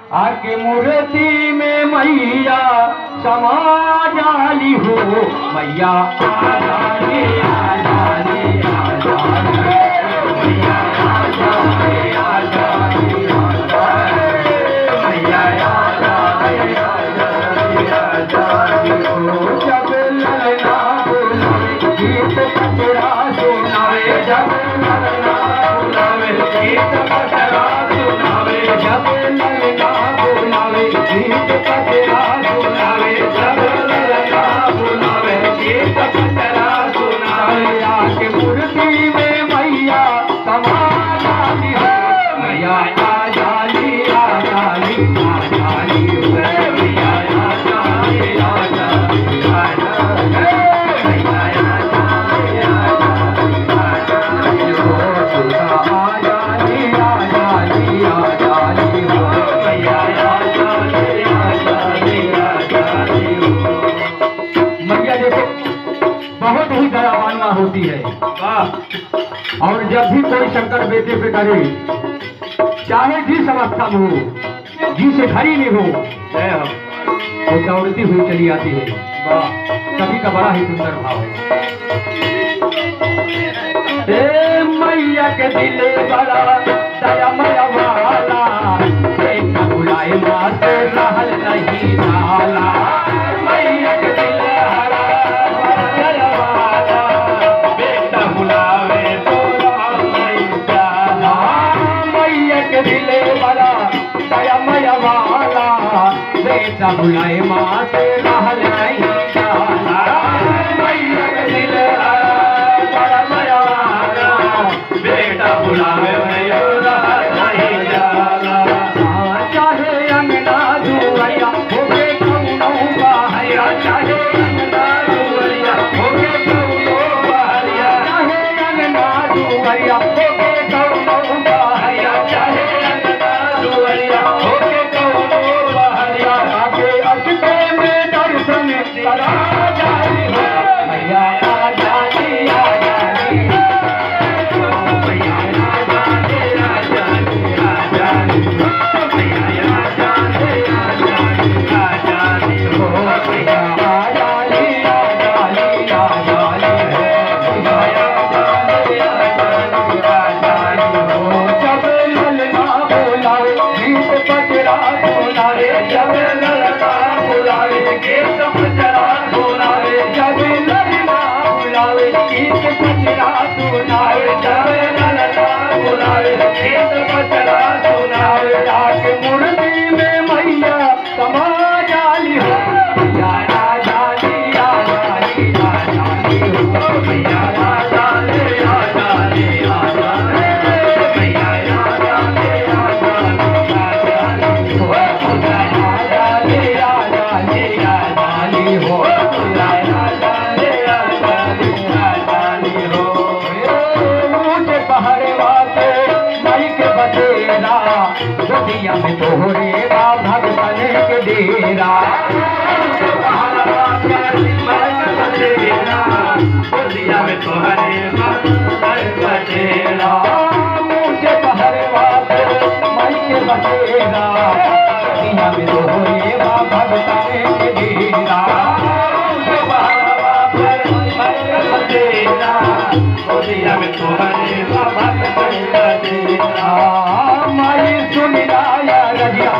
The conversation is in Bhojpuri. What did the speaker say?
आके मूर्ति में मैया समा जाली हो, मैया आ जाली, आ जाली, आ जाली, मैया आ जाली, आ जाली, आ जाली, मैया आ जाली, आ जाली हो। जब ललना बुलावे गीत पचरा सुनावे, जब ललना बुलावे गीत पचरा सुनावे, जब ललना बुलावे गीत पचरा सुनावे, जब ललना बुलावे गीत पचरा सुनावे। आके मूर्ति में मैया समा जाली हो, मैया आ जाली, आ जाली, आ जाली हो, मैया आ जाली, आ जाली, आ जाली, मैया आ जाली, आ जाली हो, दुर्गा आ जाली, आ जाली, आ जाली हो, मैया आ जाली, आ जाली, आ जाली हो। मैया देखो बहुत ही दयावान माँ होती है, और जब भी कोई शंकर बेटे पे करे, चाहे जिस अवस्था में हो, जिसे खड़ी में हो, वो दौड़ती हुई चली आती है। कभी का बड़ा ही सुंदर भाव है। ए मैया के दिले बड़ा दयामय वाला, बेटा बुलाए माँ से रहल नहीं जाला। मैया के दिले बड़ा दयावाला, बेटा बुलावे तो रहल नहीं जाला। मैया के दिले बड़ा दयामय वाला, बेटा बुलाए माँ से रहल नहीं जाला। मैया के दिले बड़ा दयावाला, बेटा बुलावे मैया रहल नहीं जाला। चाहे अंगना दुआरिया होके कौनो बहरिया, चाहे अंगना दुआरिया होके कौनो बहरिया, चाहे अंगना दुआरिया होके कौनो बहरिया, चाहे अंगना दुआरिया होके कौनो बहरिया। आके अटके में दर्शन करा जाली हो, मैया आ जाली, आ जाली, मैया आ जाली, आ जाली, आ जाली, मैया आ जाली, आ जाली, आ जाली हो, मैया आ जाली, आ जाली, आ जाली हो, मैया आ जाली, आ जाली, आ जाली हो। जब ललना बुलावे गीत पचरा सुनावे, जब ललना बुलावे गीत पचरा सुनावे, जब ललना बुलावे गीत पचरा सुनावे, जब ललना बुलावे गीत पचरा सुनावे। आके मूर्ति में मैया समा जाली हो, मैया आ जाली, आ जाली, आ जाली हो, मैया आ जाली, आ जाली, आ जाली, मैया आ जाली, आ जाली, आ जाली हो, मैया आ जाली, आ जाली, आ जाली हो, मैया आ जाली, आ जाली, आ जाली हो। ऊंचे पहाड़वा से मई के बसेरा, दुनिया में तोहरे बा भगतन के डेरा। ऊंचे पहाड़वा से मई के बसेरा, दुनिया में तोहरे बा भगतन के डेरा। ऊंचे पहाड़वा से मई के बसेरा, दुनिया में तोहरे बा भगतन के डेरा। ऊंचे पहाड़वा से मई के बसेरा, दुनिया में तोहरे बा भगतन के डेरा। माई सुनिला या रजिया,